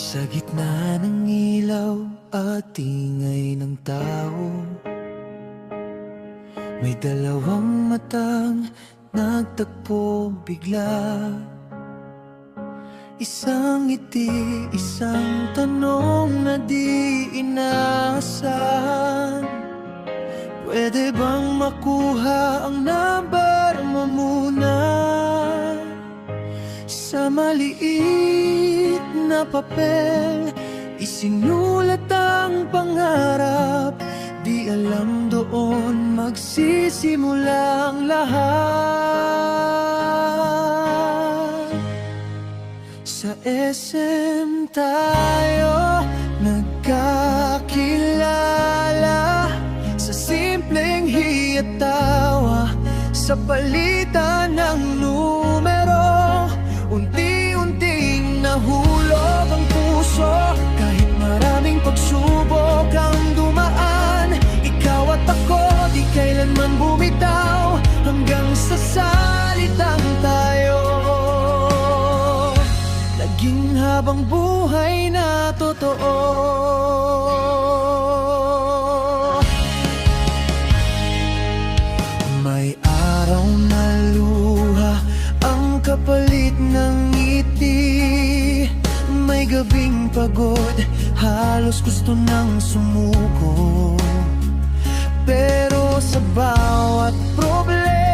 Sa gitna ng ilaw at ingay ng tao, may dalawang matang nagtagpo bigla. Isang ngiti, isang tanong na di inaasahan. Pwede bang makuha ang number mo muna? Sa maliit na papel, isinulat ang pangarap. Di alam doon magsisimula ang lahat. Sa SM tayo nagkakilala, sa simpleng hiyatawa, sa palitan ng numero. Unti-unting nahulog ang puso, kahit maraming pagsubok ang dumaan. Ikaw at ako di kailanman bumitaw, hanggang sa salitang tayo. Naging habang buhay na totoo. May araw na luha ang kapalit ng ngiti. May gabing pagod, halos gusto nang sumuko. Pero sa bawat problema,